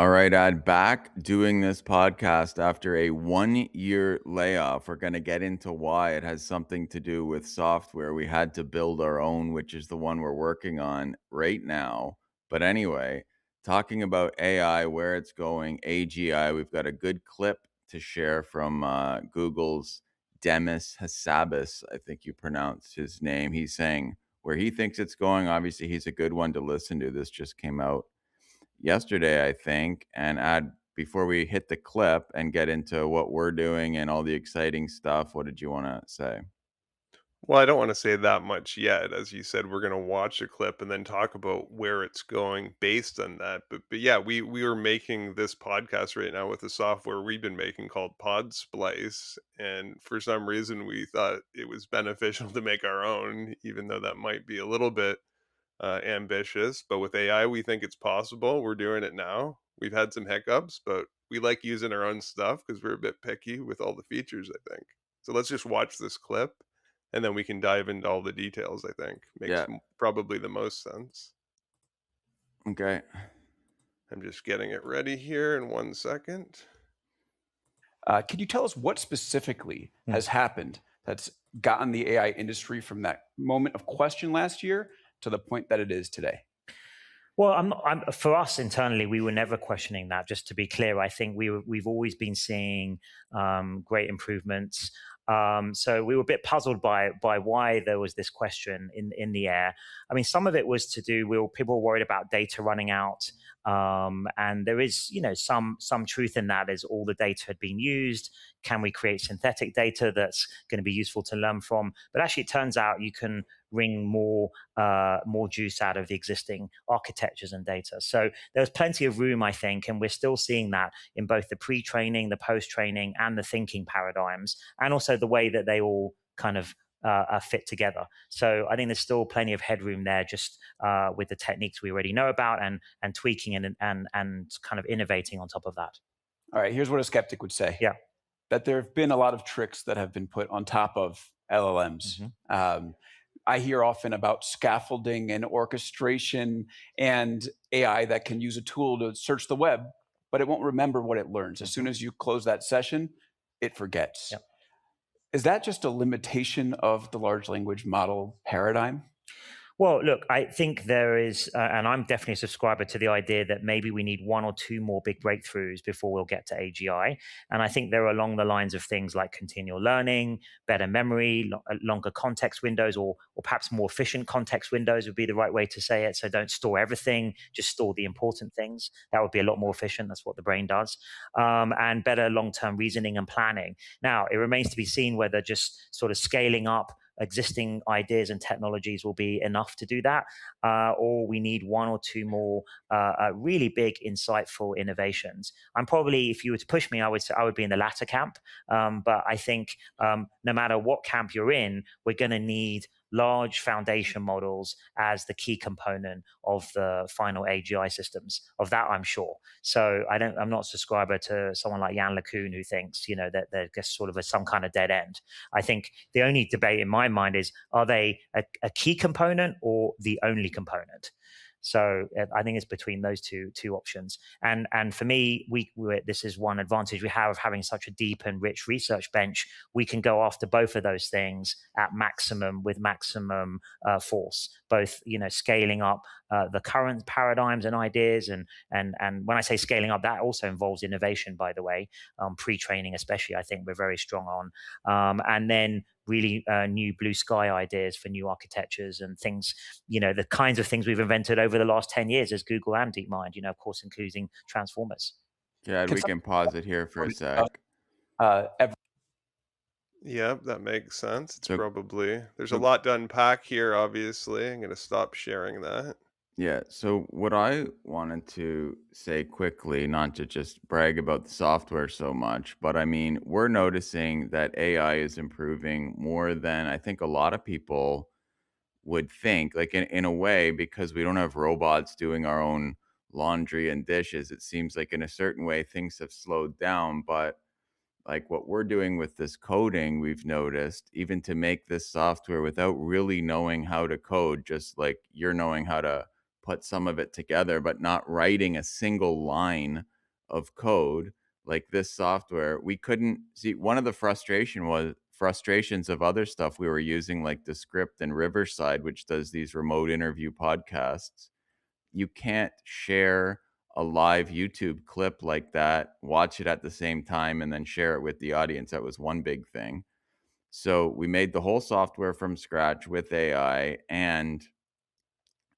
All right, Ad, back doing this podcast after a 1 year layoff. We're going to get into why it has something to do with software. We had to build our own, which is the one we're working on right now. But anyway, talking about AI, where it's going, AGI, we've got a good clip to share from Google's Demis Hassabis. I think you pronounced his name. He's saying where he thinks it's going. Obviously, he's a good one to listen to. This just came out yesterday, I think. And add before we hit the clip and get into what we're doing and all the exciting stuff, what did you want to say? Well, I don't want to say that much yet. As you said, we're going to watch a clip and then talk about where it's going based on that. But yeah, we are making this podcast right now with the software we've been making called Podsplice, and for some reason we thought it was beneficial to make our own, even though that might be a little bit ambitious. But with AI, we think it's possible. We're doing it now. We've had some hiccups, but we like using our own stuff because we're a bit picky with all the features, I think. So let's just watch this clip and then we can dive into all the details, I think. Makes Yeah. probably the most sense. Okay. I'm just getting it ready here in 1 second. Can you tell us what specifically Hmm. has happened that's gotten the AI industry from that moment of question last year to the point that it is today? Well, for us internally, we were never questioning that. Just to be clear, I think we've always been seeing great improvements. So we were a bit puzzled by why there was this question in the air. I mean, some of it was to do people were worried about data running out, and there is some truth in that. As all the data had been used, can we create synthetic data that's going to be useful to learn from? But actually, it turns out you can wring more juice out of the existing architectures and data. So there's plenty of room, I think, and we're still seeing that in both the pre-training, the post-training, and the thinking paradigms, and also the way that they all kind of fit together. So I think there's still plenty of headroom there, just with the techniques we already know about, and tweaking and kind of innovating on top of that. All right, here's what a skeptic would say. Yeah. That there have been a lot of tricks that have been put on top of LLMs. I hear often about scaffolding and orchestration and AI that can use a tool to search the web, but it won't remember what it learns. As soon as you close that session, it forgets. Yep. Is that just a limitation of the large language model paradigm? Well, look, I think there is, and I'm definitely a subscriber to the idea that maybe we need one or two more big breakthroughs before we'll get to AGI. And I think they're along the lines of things like continual learning, better memory, longer context windows, or perhaps more efficient context windows would be the right way to say it. So don't store everything, just store the important things. That would be a lot more efficient. That's what the brain does. And better long-term reasoning and planning. Now, it remains to be seen whether just sort of scaling up existing ideas and technologies will be enough to do that, or we need one or two more really big, insightful innovations. I'm probably, if you were to push me, I would say I would be in the latter camp. But I think no matter what camp you're in, we're going to need large foundation models as the key component of the final AGI systems. Of that, I'm sure. So I'm not a subscriber to someone like Jan LeCun who thinks, that they're just sort of some kind of dead end. I think the only debate in my mind is, are they a key component or the only component? So I think it's between those two options. And for me, this is one advantage we have of having such a deep and rich research bench. We can go after both of those things at maximum with maximum force. Both, scaling up the current paradigms and ideas, and when I say scaling up, that also involves innovation. By the way, pre-training especially, I think we're very strong on, and then really new blue sky ideas for new architectures and things, the kinds of things we've invented over the last 10 years as Google and DeepMind, of course, including transformers. Yeah, we can pause it here for a sec. Yeah, that makes sense. It's So, probably, there's a so lot to unpack here, obviously. I'm going to stop sharing that. yeah, so what I wanted to say quickly, not to just brag about the software so much, but I mean, we're noticing that AI is improving more than I think a lot of people would think, like in a way, because we don't have robots doing our own laundry and dishes. It seems like in a certain way things have slowed down, but like what we're doing with this coding, we've noticed, even to make this software without really knowing how to code, just like you're knowing how to put some of it together, but not writing a single line of code. Like this software, we couldn't see. One of the frustrations of other stuff we were using, like the script and Riverside, which does these remote interview podcasts. You can't share a live YouTube clip like that, watch it at the same time, and then share it with the audience. That was one big thing. So we made the whole software from scratch with AI, and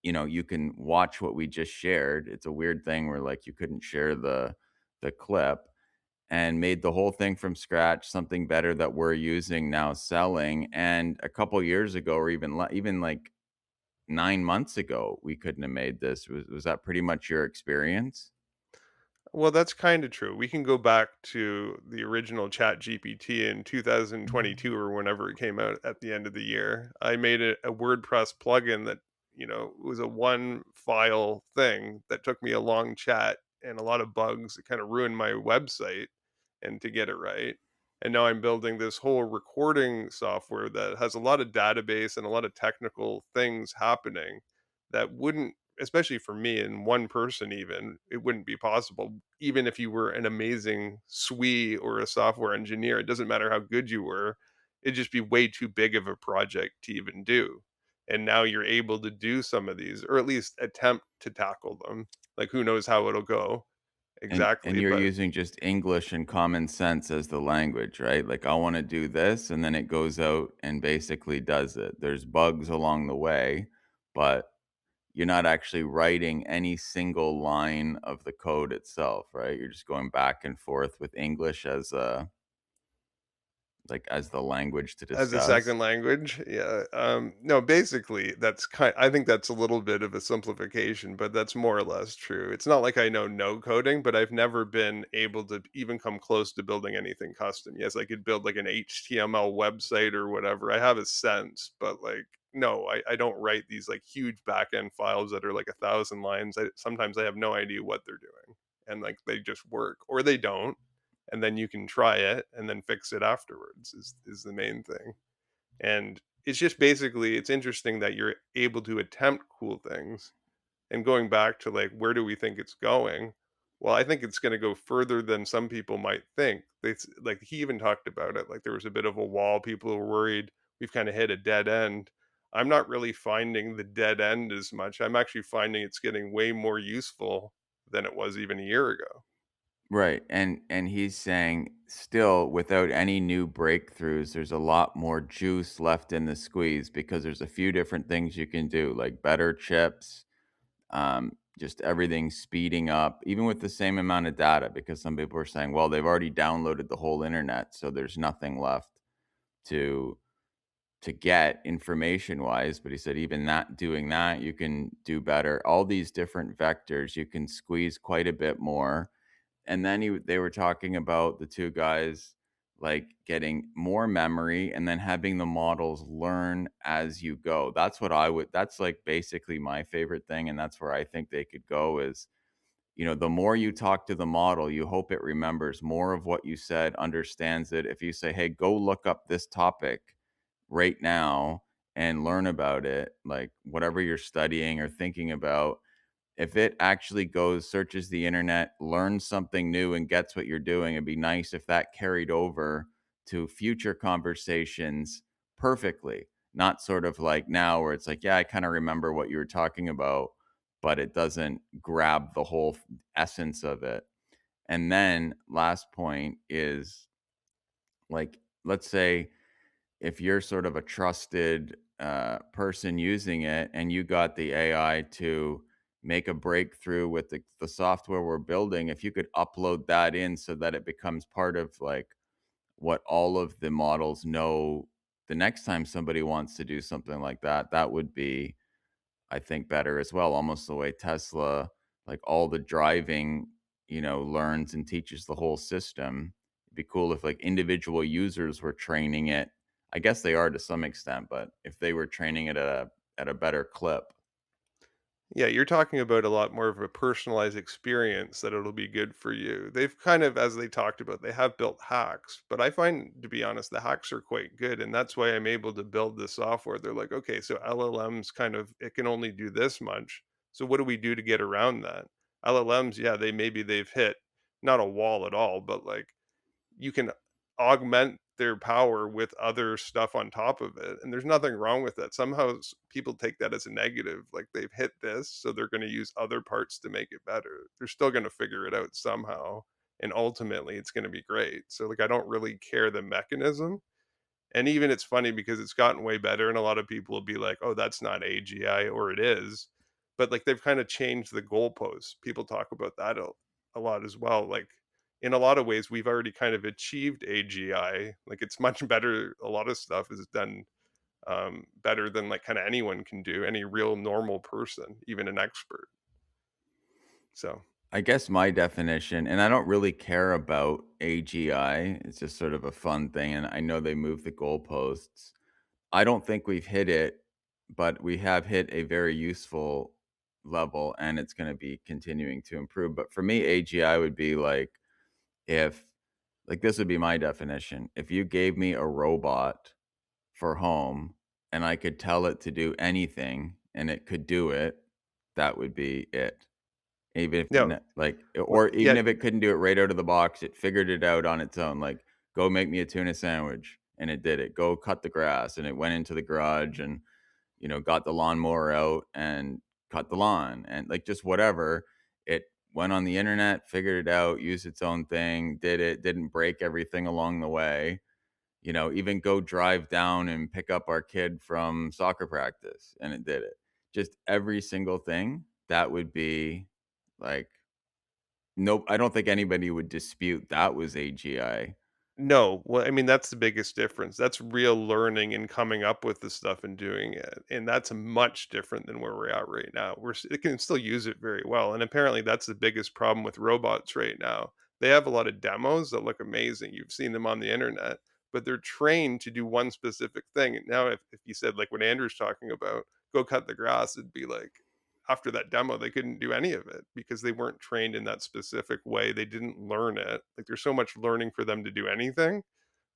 you can watch what we just shared. It's a weird thing where like you couldn't share the clip, and made the whole thing from scratch, something better that we're using now selling. And a couple years ago, or even like 9 months ago, we couldn't have made this. Was that pretty much your experience? Well, that's kind of true. We can go back to the original Chat GPT in 2022 or whenever it came out at the end of the year. I made a WordPress plugin that, was a one file thing that took me a long chat and a lot of bugs that kind of ruined my website and to get it right. And now I'm building this whole recording software that has a lot of database and a lot of technical things happening that wouldn't, especially for me and one person, even it wouldn't be possible even if you were an amazing SWE or a software engineer. It doesn't matter how good you were, it'd just be way too big of a project to even do. And now you're able to do some of these, or at least attempt to tackle them. Like, who knows how it'll go And exactly, you're but using just English and common sense as the language, right? Like, I wanna do this, and then it goes out and basically does it. There's bugs along the way, but you're not actually writing any single line of the code itself, right? You're just going back and forth with English as as the language to as a discuss. second language, yeah. No, basically, I think that's a little bit of a simplification, but that's more or less true. It's not like I know no coding, but I've never been able to even come close to building anything custom. Yes, I could build like an HTML website or whatever. I have a sense, but like, no, I don't write these like huge backend files that are like 1,000 lines. Sometimes I have no idea what they're doing, and like they just work or they don't, and then you can try it and then fix it afterwards is the main thing. And it's just basically, it's interesting that you're able to attempt cool things. And going back to like, where do we think it's going? Well, I think it's going to go further than some people might think. Like he even talked about it, like there was a bit of a wall. People were worried we've kind of hit a dead end. I'm not really finding the dead end as much. I'm actually finding it's getting way more useful than it was even a year ago. Right, and he's saying still without any new breakthroughs, there's a lot more juice left in the squeeze because there's a few different things you can do, like better chips, just everything speeding up, even with the same amount of data, because some people are saying, well, they've already downloaded the whole internet, so there's nothing left to get information wise. But he said even that doing that, you can do better. All these different vectors, you can squeeze quite a bit more. And then they were talking about the two guys like getting more memory and then having the models learn as you go. That's like basically my favorite thing, and that's where I think they could go is, the more you talk to the model, you hope it remembers more of what you said, understands it. If you say, "Hey, go look up this topic right now and learn about it," like whatever you're studying or thinking about, if it actually goes, searches the internet, learns something new, and gets what you're doing, it'd be nice if that carried over to future conversations perfectly. Not sort of like now where it's like, yeah, I kind of remember what you were talking about, but it doesn't grab the whole essence of it. And then last point is like, let's say if you're sort of a trusted person using it and you got the AI to make a breakthrough with the software we're building, if you could upload that in so that it becomes part of like what all of the models know the next time somebody wants to do something like that, that would be, I think, better as well. Almost the way Tesla, like all the driving, learns and teaches the whole system. It'd be cool if like individual users were training it. I guess they are to some extent, but if they were training it at a better clip. Yeah, you're talking about a lot more of a personalized experience that it'll be good for you. They've kind of, as they talked about, they have built hacks, but I find, to be honest, the hacks are quite good. And that's why I'm able to build this software. They're like, okay, so LLMs kind of, it can only do this much. So what do we do to get around that? LLMs, yeah, they've hit not a wall at all, but like you can augment their power with other stuff on top of it, and there's nothing wrong with that. Somehow people take that as a negative, like they've hit this, so they're going to use other parts to make it better. They're still going to figure it out somehow, and ultimately it's going to be great. So like I don't really care the mechanism. And even it's funny because it's gotten way better, and a lot of people will be like, "Oh, that's not AGI," or it is. But like they've kind of changed the goalposts. People talk about that a lot as well. Like in a lot of ways, we've already kind of achieved AGI. Like it's much better. A lot of stuff is done better than like kind of anyone can do, any real normal person, even an expert. So I guess my definition, and I don't really care about AGI, it's just sort of a fun thing, and I know they move the goalposts. I don't think we've hit it, but we have hit a very useful level, and it's gonna be continuing to improve. But for me, AGI would be like if like, this would be my definition. If you gave me a robot for home and I could tell it to do anything and it could do it, that would be it. Even if no, like, well, or even yeah, if it couldn't do it right out of the box, it figured it out on its own. Like, go make me a tuna sandwich, and it did it. Go cut the grass, and it went into the garage and got the lawnmower out and cut the lawn, and like just whatever. It went on the internet, figured it out, used its own thing, did it, didn't break everything along the way. Even go drive down and pick up our kid from soccer practice, and it did it. Just every single thing that would be like, nope, I don't think anybody would dispute that was AGI. no, well, I mean, that's the biggest difference. That's real learning and coming up with the stuff and doing it, and that's much different than where we're at right now. It can still use it very well, and apparently that's the biggest problem with robots right now. They have a lot of demos that look amazing. You've seen them on the internet, but they're trained to do one specific thing. Now, if you said like what Andrew's talking about, go cut the grass, it'd be like after that demo, they couldn't do any of it because they weren't trained in that specific way. They didn't learn it. Like there's so much learning for them to do anything,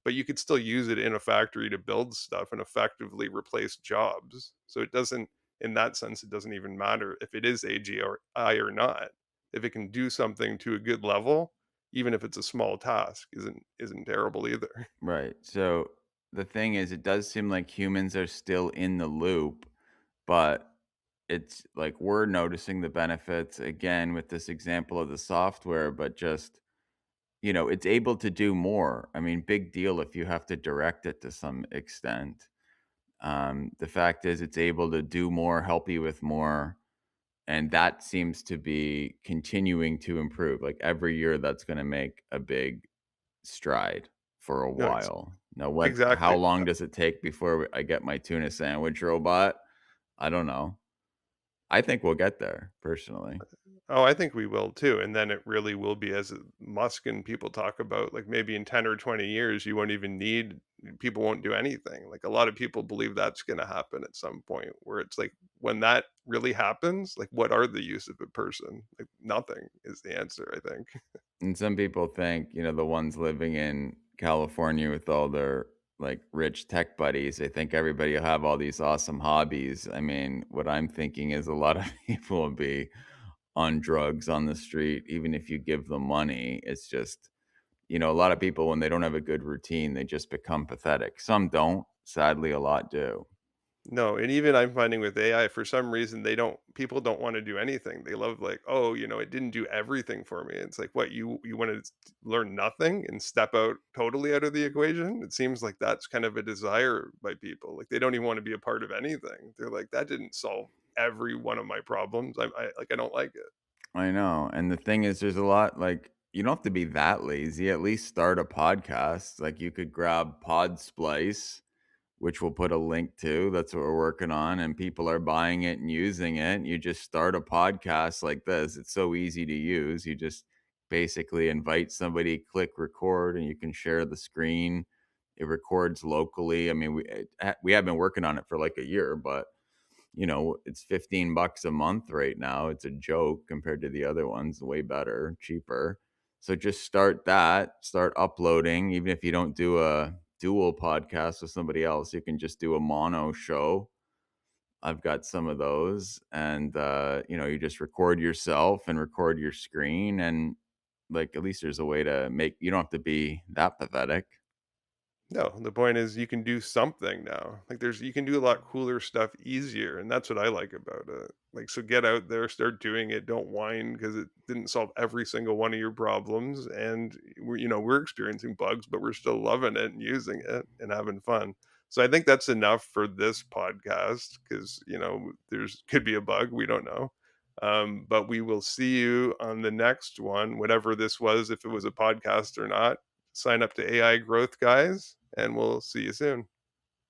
but you could still use it in a factory to build stuff and effectively replace jobs. So it doesn't, in that sense, it doesn't even matter if it is AGI or not. If it can do something to a good level, even if it's a small task, isn't terrible either. Right. So the thing is, it does seem like humans are still in the loop, but it's like we're noticing the benefits again with this example of the software, but just, it's able to do more. I mean, big deal if you have to direct it to some extent. The fact is, it's able to do more, help you with more. And that seems to be continuing to improve. Like every year, that's going to make a big stride for a No, it's while. Now, how exactly. long does it take before I get my tuna sandwich robot? I don't know. I think we'll get there personally. Oh, I think we will too. And then it really will be as Musk and people talk about, like maybe in 10 or 20 years, you won't even need, people won't do anything. Like a lot of people believe that's going to happen at some point where it's like, when that really happens, like what are the use of a person? Like nothing is the answer, I think. And some people think, the ones living in California with all their like rich tech buddies, they think everybody will have all these awesome hobbies. I mean, what I'm thinking is a lot of people will be on drugs on the street, even if you give them money. It's just, a lot of people, when they don't have a good routine, they just become pathetic. Some don't. Sadly, a lot do. No, and even I'm finding with AI, for some reason, people don't wanna do anything. They love like, "Oh, it didn't do everything for me." It's like, "What, you wanna learn nothing and step out totally out of the equation?" It seems like that's kind of a desire by people. Like, they don't even wanna be a part of anything. They're like, "That didn't solve every one of my problems. I don't like it." I know. And the thing is, there's a lot like you don't have to be that lazy. At least start a podcast. Like you could grab Podsplice, which we'll put a link to. That's what we're working on, and people are buying it and using it. You just start a podcast like this. It's so easy to use. You just basically invite somebody, click record, and you can share the screen. It records locally. I mean, we have been working on it for like a year, but it's $15 a month right now. It's a joke compared to the other ones, way better, cheaper. So just start that, start uploading. Even if you don't do a dual podcast with somebody else, you can just do a mono show I've got some of those, and you just record yourself and record your screen, and like at least there's a way to make you don't have to be that pathetic. No, the point is you can do something now. Like you can do a lot cooler stuff easier, and that's what I like about it. Like so get out there, start doing it. Don't whine because it didn't solve every single one of your problems. And we're experiencing bugs, but we're still loving it and using it and having fun. So I think that's enough for this podcast because there's could be a bug, we don't know. But we will see you on the next one, whatever this was, if it was a podcast or not. Sign up to AI Growth Guys, and we'll see you soon.